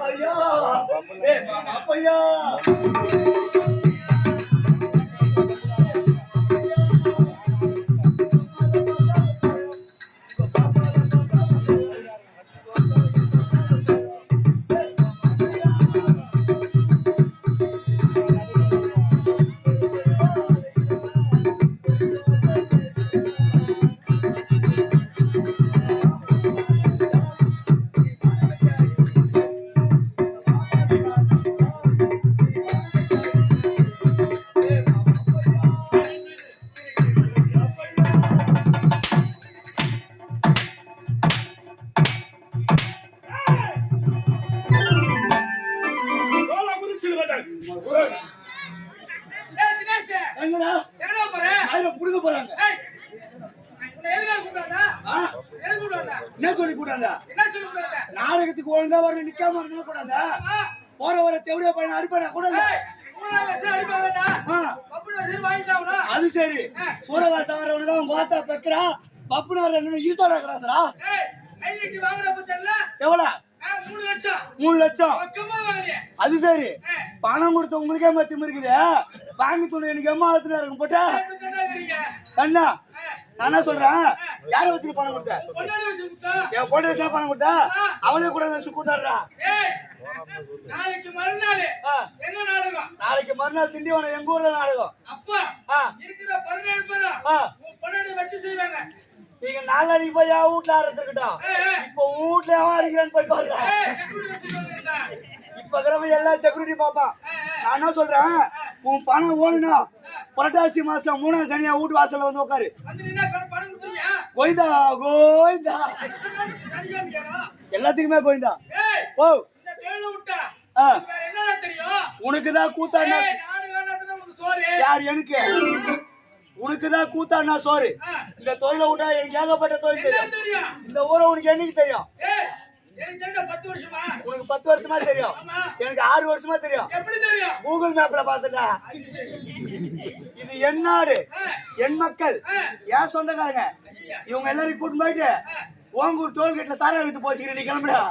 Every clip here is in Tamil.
ஐயா அப்பையா நாடகத்துக்கு ஒழுங்கா வர நிக்காம இருக்க கூடாதா? போற வர தேவடியா பையன் அடிப்பானா கூட அது சரி. சூரவாசம் வரவனதான் பார்த்தா பெக்கிறா பப்புனார் என்ன ஈத்தோட கிராசரா எவ்வளவு? 3 லட்சம். அது சரி. பணம் கொடுத்த உங்களுக்கே மத்தியம் இருக்குது. வாங்கி துணை எனக்கு எம்மாத்தினா இருக்கும் போட்டா அண்ணா நான் என்ன சொல்றேன், யார வச்சு பணம் கொடுத்த? என் போட்ட வச்சு பணம் கொடுத்தா அவனே கூட கூத்தாடுறா. நாளைக்கு மறுநாள் திண்டிவனம் எங்க ஊர்ல நாடகம். நீங்க நாளைக்கு போய் வீட்டுல ஆரம்பிச்சிருக்கட்டும். இப்ப வீட்டுல எவன் அடிக்கிறான்னு போய் பாருங்க. இப்ப இருக்கிறவங்க எல்லாம் செக்யூரிட்டி பாப்பான். நான் என்ன சொல்றேன், உன் பணம் ஓடணும். புரட்டாசி மாசம் 3ஆம் சனியா வீட்டு வாசல்ல வந்து உட்காரு. கோயிந்தா கோயிந்தா எல்லாத்துக்குமே கோயிந்தா. ஓ உனக்குதான் கூத்தாடினா யார்? எனக்கு உனக்குதான் கூத்தாடினா சோறு. இந்த தொழிலை விட்டா எனக்கு ஏகப்பட்ட தொழில் தெரியும். இந்த ஊரை உனக்கு என்னைக்கு தெரியும்? உனக்கு 10 வருஷமா தெரியும். எனக்கு 6 வருஷமா தெரியும். கூகுள் மேப்ல பாத்துட்டா. இது என் நாடு, என் மக்கள், என் சொந்தக்காரங்க. இவங்க எல்லாரும் கூட்டு போயிட்டு ஓங்கூர் டோல்கேட்ல சாரா வித்து போச்சுக்கிறேன். நீ கிளம்புடா.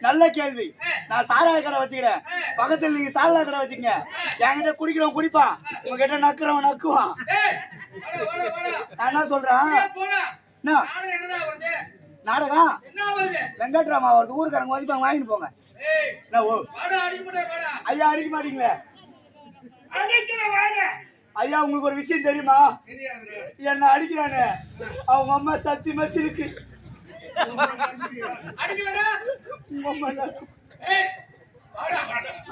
நல்ல கேள்வி. நான் சாராய கடை வச்சுக்கிறேன். பக்கத்துல நீங்க சாராய கடை வச்சுங்க. என்கிட்ட குடிக்கிறவன் குடிப்பான், உங்ககிட்ட நக்குறவன் நக்குவான். நான் என்ன சொல்றேன், நாடகம் வெங்கட்ராமா வருது. ஊருக்காரங்க மதிப்பாங்க, வாங்கிட்டு போங்க. ஐயா அடிக்க மாட்டீங்களே ஐயா? உங்களுக்கு ஒரு விஷயம் தெரியுமா? என்ன அடிக்கிறானே அவங்க அம்மா சத்தியமா சிலுக்கு.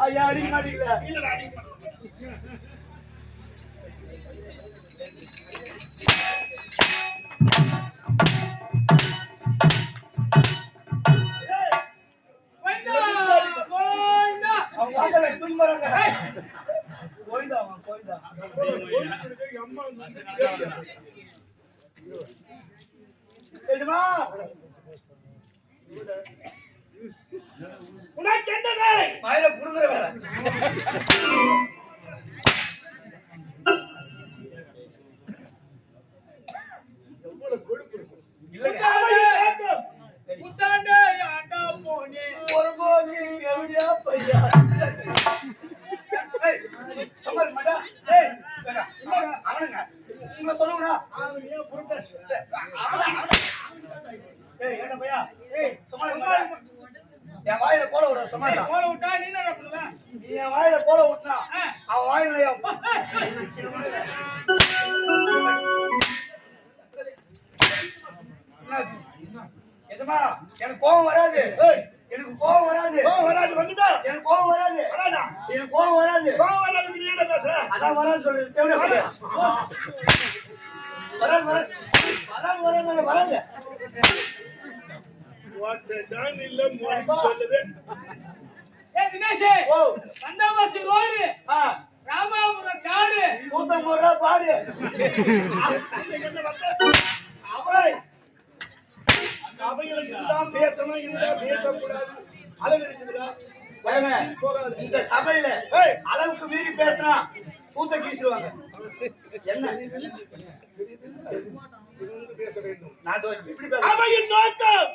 ஐயா அடிக்க மாட்டீங்களா? என் வாயில கோல விட சமாளி. கோல விட்டா நீ என்ன பண்ணுவ? நீ என் வாயில கோல விட்டா அவன் வாயில எதுமா எனக்கு கோபம் வராது. எனக்கு கோபம் வராது. கோபம் வராது வந்துட்டா எனக்கு கோபம் வராது. வராதா? எனக்கு கோபம் வராது. கோபம் வராது. நீ என்ன பேசுற? அதான் வராது சொல்லு. தேவடா வராது. வராது வராது வராது. வாட் ஜான் இல்ல மோடி சொல்லுது. ஏய் தினேஷ், ஓ கண்டாபாசி ரோடு, ராமாபுரம் காடு, கூத்தமூரா பாடு. அவளை சபையில இதுதான் பேசணும், இதுதான் பேசக்கூடாது. அளவு இருக்குதுடா. இந்த சபையில அளவுக்கு மீறி பேசினா கூத்த கீசிடுவாங்க. என்ன பேச வேண்டும். நான் இப்படி பேச அவையின் நோக்கம்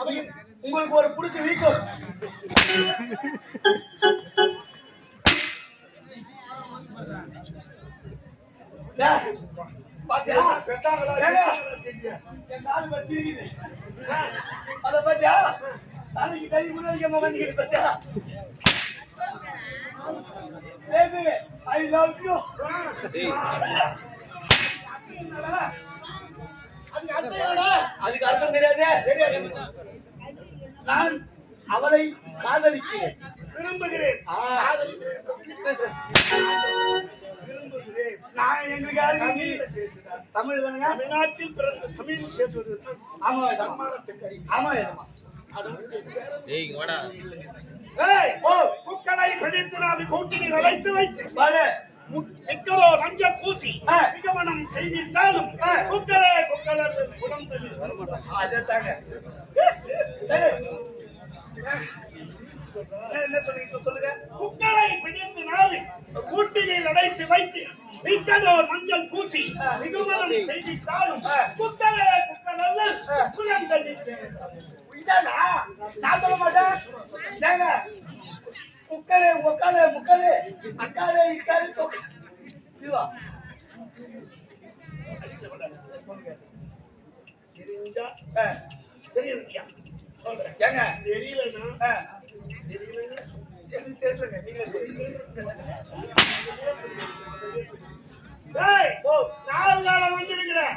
அவையின் உங்களுக்கு ஒரு புடுக்கு வீக்கம். பாத்தியா அத பாத்தியா தலைக்கு கை முன்னாடி வந்துக்கிட்டு பாத்தியா பேபி ஐ லவ் யூ. அதுக்கு அர்த்தம் தெரியாது. நான் அவளை காதலிக்கிறேன், விரும்புகிறேன். நான் எங்களுக்கு யாருக்கு தமிழ் தானுங்க. தமிழ்நாட்டில் பிறந்த தமிழ் பேசுவது ஆமா ஆமா பூக்களை பிடித்து நாவி கூட்டினை அழைத்து வைத்து மிக்கரோ நஞ்ச பூசி மிகமனம் செய்திருந்தாலும் குக்கரே குக்கலர் குணம் தள்ளி அதத்தாங்க. என்ன சொல்றீங்க சொல்லுங்க. குக்கரை பிடித்து நாவி கூட்டினில் அடைத்து வைத்து மிக்கதோ மஞ்சள் பூசி மிகமனம் செய்திருந்தாலும் குக்கரே குக்கலர் குணம் தள்ளி. இதானா நான் சொல்ல மாட்டேன். ஏங்க குக்கரே ஒக்காலே முக்காலே அக்காலே இக்காலே தொக்க இதுவா தெரிஞ்சா தெரியுங்க சொல்றேன். ஏங்க தெரியலன்னா எனக்கு தெரியலங்க. நீங்களே நாலு காலம் வந்திருக்கிறேன்.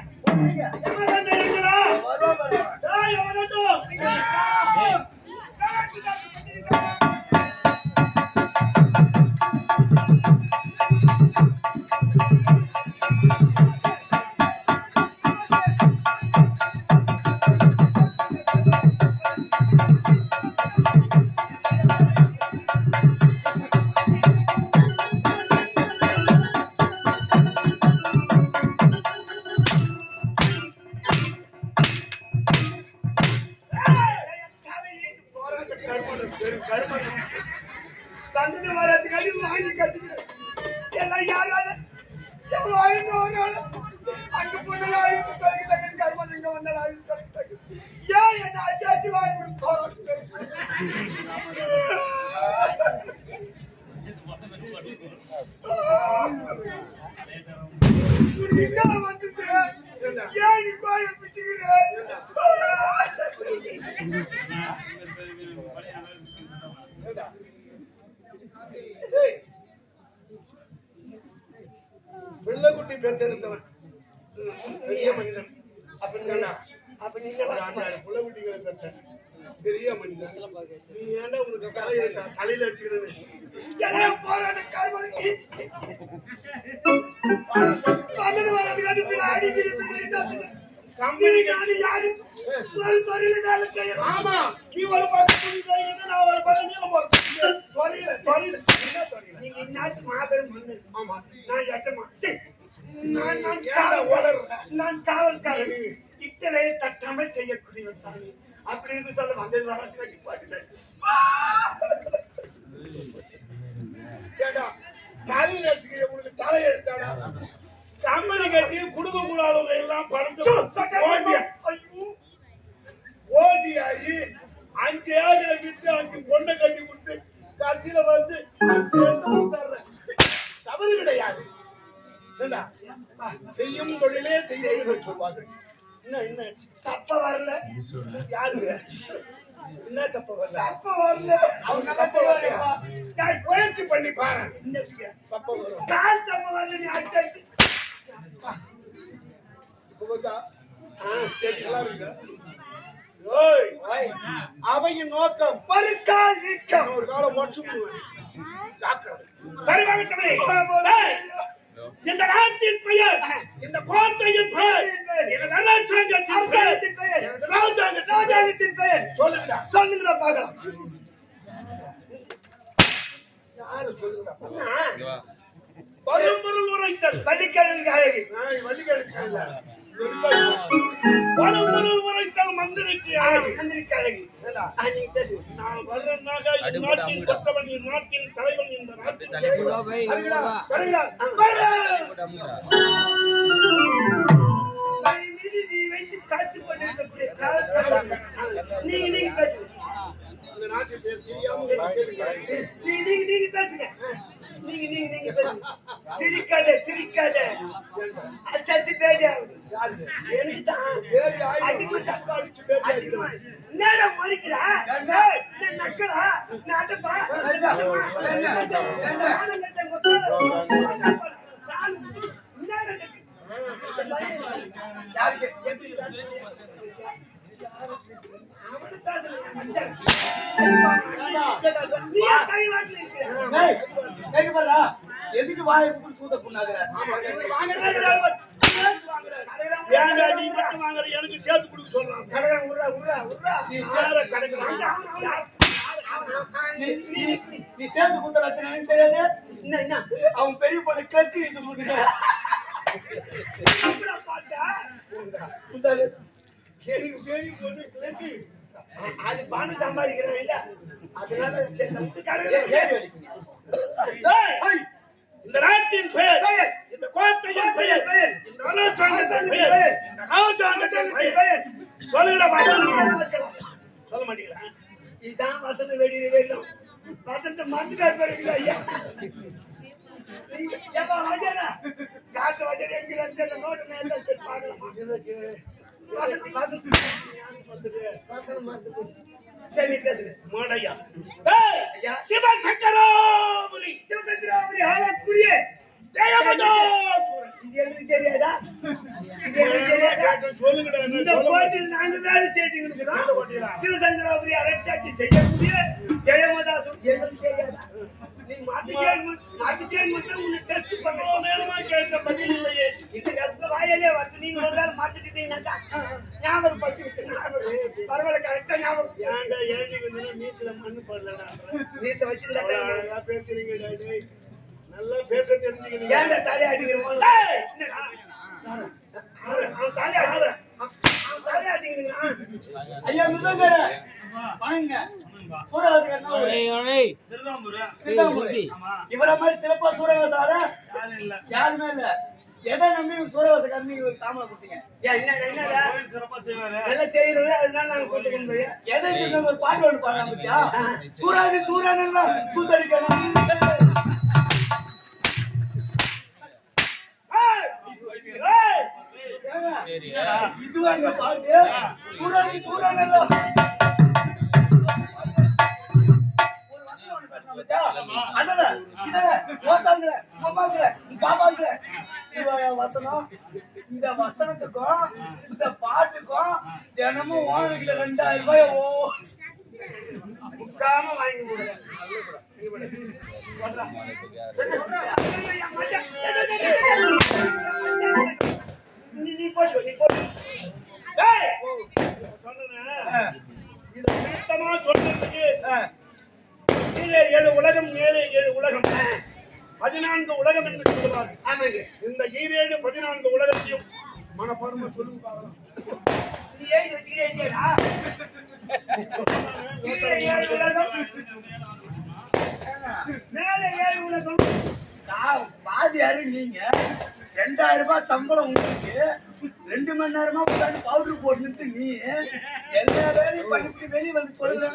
தந்துட்டு வரதுக்காண்டி வாங்கி கட்டுக்கிறேன். எல்லாம் யாரால எவ்வளோ அங்க பொண்ணு ஆயுத தொலைக்கு தகுதி கருமம் இங்க வந்தால் ஆயுத தொலைக்கு தகுதி ஏன் என்ன அச்சாச்சு வாங்கி போறோம். வந்துச்சு ஏன் நீ கோய பிச்சுக்கிறேன். வெள்ளக்குட்டி பெத்தெடுத்தவன் பெரிய மனிதன் அப்படின்னா புள்ளக்குட்டிகளை பெற்ற பெரிய மனிதன். நீ ஏன்டா உனக்கு தலையில அடிச்சுக்கிறேன்னு ஆமா நீ ஒரு நான் ஒரு மாபெரும் மன்னன். ஆமா நான் எட்டமா நான் காவல்காரன் இத்தனை தட்டாமல் செய்யக்கூடியவன் சாமி அப்படின்னு சொல்ல வந்தது வர பாட்டுட்டேன். தலையில அடிச்சுக்கிற உனக்கு தலை எடுத்தாடா கம்பெனி கட்டி குடும்ப கூடாதவங்க எல்லாம் பறந்து ஓடி ஆகி 5 ஏக்கரை வித்து 5 பொண்ணை கட்டி கொடுத்து கடைசியில வந்து தவறு கிடையாது. செய்யும் தொழிலே தெய்வம் சொல்வார்கள். இன்னும் தப்ப வரல யாரு என்ன தப்ப வரல அப்ப வரல அவங்க முயற்சி பண்ணி பாரு தப்ப வரும். கால் தப்ப வரல நீ அடிச்சு அவையின் நோக்கம் ஒரு கால் நீக்கம் ஒரு காலம் ஒற்று இந்த நாட்டின் பெயர் இந்த கோட்டையின் பெயர் எனது அரசாங்கத்தின் பெயர் எனது ராஜாங்கத்தின் பெயர் சொல்லுங்க சொல்லுங்க பார்க்கலாம். யாரு சொல்லுங்க பரம்பொருள் உரைத்தல் வள்ளிக்கடலுக்கு அழகி வள்ளிக்கடலுக்கு பரம்பொருள் உரைத்தல் மந்திரிக்கு மந்திரிக்கு அழகு. மந்திரிக்கு அழகு. நீங்க பேசுங்க. நான் வர்றேன்னாக இந்நாட்டின் கொத்தவன், இந்நாட்டின் தலைவன், இந்த நாட்டின் தலைவன். வருகிறார். அதை மீது நீ வைத்து காத்துக் கொண்டிருக்கக்கூடிய காலத்தால் நீங்க பேசுங்க. இந்த நாட்டின் பேர் தெரியாம கேளுங்க. நீங்க பேசுங்க. நீங்க பேசுங்க. சிரிக்காத அச்சாச்சு பேடி ஆகுது. எனக்கு தான் அதிகமா தப்பா அடிச்சு பேடி அதிகமா என்னடா மறிக்கிறா? நான் நக்கலா? நான் அதப்பா எதுக்கு வாயை சூத்த புண்ணாக்குற? எனக்கு சேர்த்து கொடுக்க சொல்றான். நீ சேர கடைக்கிறான். நீ சேர்த்து கொடுத்த லட்சணம் எனக்கு தெரியாது. என்ன அவன் பெரிய பொண்ணு கத்தி இது முடிக்க அது பணம் சம்பாதிக்கிறேன் இல்ல, அதனால இந்த நாட்டின் பெயர், இந்த கோட்டையின் பெயர், இந்த அரசாங்கத்தின் பெயர், இந்த ராஜாங்கத்தின் பெயர் சொல்லுடா. சொல்ல மாட்டீங்களா? இதுதான் வசந்த வெடிக்கிற வேணும். வசந்த மந்துக்கார் பெருக்குது ஐயா. ஏப்பா வஜரா காத்து வஜர எங்க அந்த நோட்டு மேல பார்க்கலாமா? சரி பேசுங்க. மாடையா சிவசங்கராபுரி ஆளக்கூடிய ஜெயமதாசுரன். இது எங்களுக்கு தெரியாதா? சொல்லுங்கடா. இந்த கோட்டையில் நாங்க வேலை செய்து இருக்கிறோம். சிவசங்கராபுரி அரசாட்சி செய்யக்கூடிய ஜெயமதாசுரன் எங்களுக்கு தெரியாதா? நீ மாத்திட்டேன் மட்டும் உன்னை டெஸ்ட் பண்ண கேட்க பதில் இல்லையே. இந்த வாயிலே வந்து நீங்க ஒரு நாள் மாத்திட்டீங்கன்னா ஞாபகம் பத்தி வச்சு பரவாயில்ல, கரெக்டா ஞாபகம். ஏன்டா ஏழு மீசில மண்ணு போடலடா. மீச வச்சிருந்தா பேசுறீங்கடா. நல்லா பேச தெரிஞ்சுக்கிறீங்க. ஏன்டா தலையை அடிக்கிறோம்? அவன் தலையை அடிக்கிறான். ஐயா மிருதங்கர வணங்க. இவரை மாதிரி சிறப்பா சூரவாசார யாருமே இல்ல. எதை நம்பி சூரவாசக்காரன் நீங்க தாமரை கொடுத்தீங்க? எல்லாம் செய்யறோம், அதனால நாங்க கொண்டு எதை ஒரு பாட்டு ஒன்று பாடுறாங்க பத்தியா? சூராதி சூரானெல்லாம் சூத்தடிக்கணும். இதுவாங்க பாட்டு. சூராதி சூரானெல்லாம் வசனம். இந்த வசனத்துக்கும் இந்த பாட்டுக்கும் தினமும் வாங்கிட்ட 2000 ரூபாய் முக்காம வாங்கி கொடுங்க. நீ போச்சு நீ போச்சு. சொல்றதுக்கு கீழே 7 உலகம், மேலே 7 உலகம், 14 உலகம் என்று சொல்லுவார். இந்த 7 14 உலகத்தையும் மனப்பாடமா சொல்லுங்க பார்க்கலாம். நீ ஏறி வச்சுக்கிறேன்டா. 7 உலகம், மேலே 7 உலகம். பாதி யாரு நீங்க? 2000 ரூபாய் சம்பளம் உங்களுக்கு, 2 மணி நேரமா உட்காந்து பவுடர் போட்டு நிறுத்து. நீ எல்லா வேலையும் பண்ணிட்டு வெளியே வந்து சொல்லுங்க.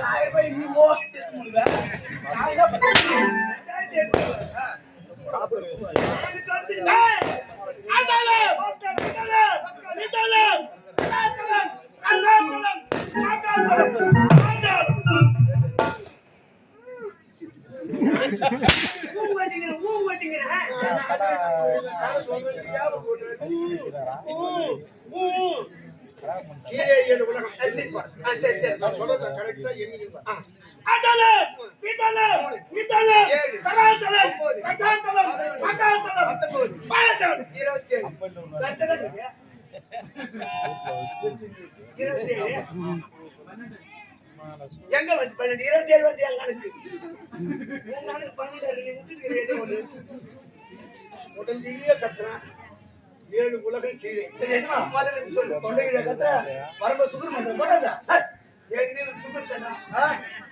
1000 ரூபாய் நீ கீழே 7 உலகம். சரி நான் சொல்றத கரெக்டா எண்ணிங்க. அதலம், விதலம், விதலம், கலாதலம், கசாதலம், மகாதலம், பாலதலம். 27. கரெக்டா இருக்கு. 27. எங்க வந்து 12 27 வந்து எங்க அனுக்கு. உங்க அனுக்கு 12 நீ விட்டுக்கிறீங்க. உடனே கத்துறான். 7 உலகம் கீழே. சரி எஜமா முதல்ல நீ சொல்லு. தொண்டைகிட்ட கத்த வரம்ப சுகர் மந்திரம் போடாத. ஏற்கனவே சுகர் தானா?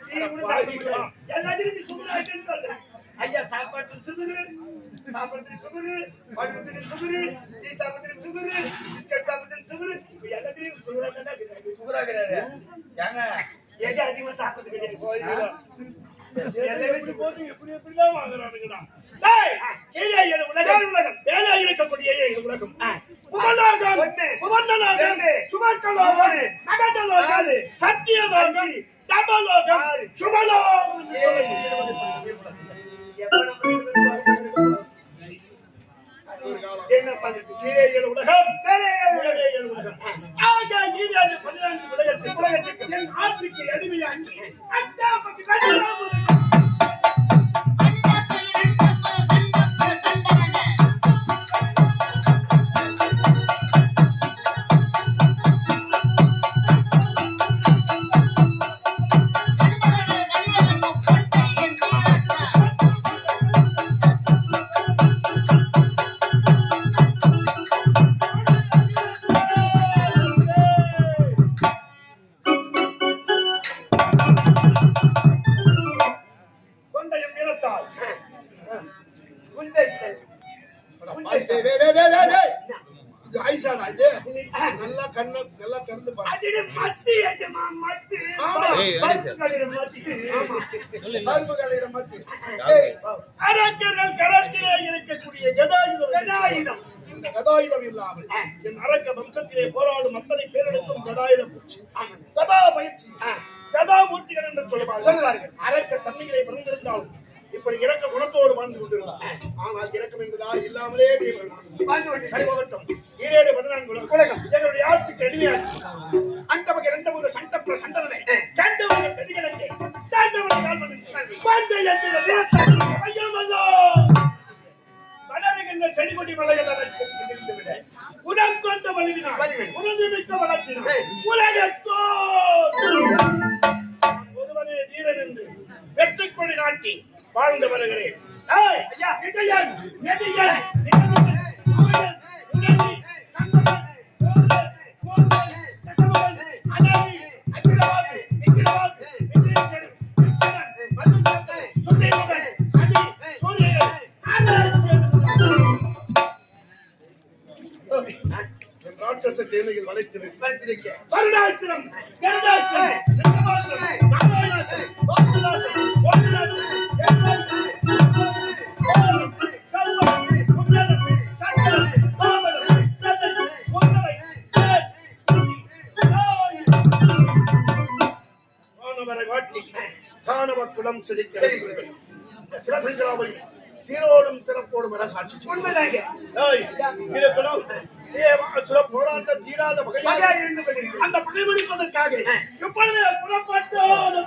நீ கூட சாப்பிடுற. எல்லாத்துக்கும் நீ சுகர் ஆயிட்டேன்னு சொல்ற. ஐயா சாப்பாட்டு சுகரு, சாப்பிடுறதுக்கு சுகரு, படுக்கிறதுக்கு சுகரு, டீ சாப்பிடுறதுக்கு சுகரு, பிஸ்கட் சாப்பிடுறதுக்கு சுகரு, இப்ப எல்லாத்துலயும் சுகரா தானே இருக்குது. சுகராகிறாரு. ஏங்க எது அதிகமா சாப்பிடுறது கிடையாது. எல்லாமே போட்டு எப்படிதான் வாங்குறானுங்கடா. டேய், கீழே 7 உலகம், மேலே இருக்கக்கூடிய 7 உலகம். புவனலோகம், புவனலோகம், சுவர்க்கலோகம், மகதலோகம், சத்தியலோகம், தபலோகம், சுபலோகம். என்ன பண்ணுது? கீழே 7 உலகம், மேலே 7 உலகம். ஆக கீழே 14 உலகத்தில் என் ஆட்சிக்கு அடிமையாகி அண்டாபதி கடிதாமும் நல்லா கண்ண நல்லா திறந்து பாரு. அது மத்து ஏஜமா மத்து. ஆமா. பருப்பு கடையில மத்து. ஆமா. பருப்பு கடையில மத்து. ஏய், அரக்கர்கள் கரத்திலே இருக்கக்கூடிய கதாயுதம். இந்த கதாயுதம் இல்லாமல் என் அரக்க வம்சத்திலே போராடும் அத்தனை பேரெடுக்கும் கதாயுதம் பூச்சி. கதா பயிற்சி. கதா மூர்த்திகள் என்று சொல்லுவார்கள். அரக்க தன்மைகளை பிறந்திருந்தாலும் இப்படி இறக்க குணத்தோடு வாழ்ந்து கொண்டிருந்தார். ஆனால் இறக்கம் என்பதா இல்லாமலே சரிவகட்டும். 7 14 உலகம் என்னுடைய ஆட்சிக்கு அடிமையாகி அந்த பக்கம் 2 3 சண்டை சண்டனை கண்டவங்க பெதிகளுக்கு சாண்டவங்க கால் பண்ணி பாண்டை என்று ஐயமல்லோ வடவிகின்ற செடிகொடி மலைகள் அழைத்து விட உடம் கொண்ட வலிவினால் உணர்ந்து மிக்க வளர்த்தினார் உலகத்தோ ஒருவனே வீரன் என்று வெற்றி கொடி நாட்டி வாழ்ந்து வருகிறேன். ஐயா விஜயன் நெடியன் நிகழ்வன் உடனே சந்தமன் கோர்வன் தசமன் அனவி அகிலவாது நிகிலவாது விஜயன் கிருஷ்ணன் மதுமகன் சுதேவன் சதி சூரியன் என் ராட்சச சேனையில் வளைத்திருக்க வருடாசிரம் கருடாசிரம் நிர்வாசிரம் நாராயணாசிரம் வாசுதாசிரம் குலம் செழிக்க சிவசங்கராவளி சீரோடும் சிறப்போடும் என சாட்சி உண்மைதாங்க. இருப்பினும் சில போராட்டம் தீராத வகையாக இருந்து கொண்டிருக்கிறது. அந்த பகைபிடிப்பதற்காக இப்பொழுது புறப்பட்டோம்.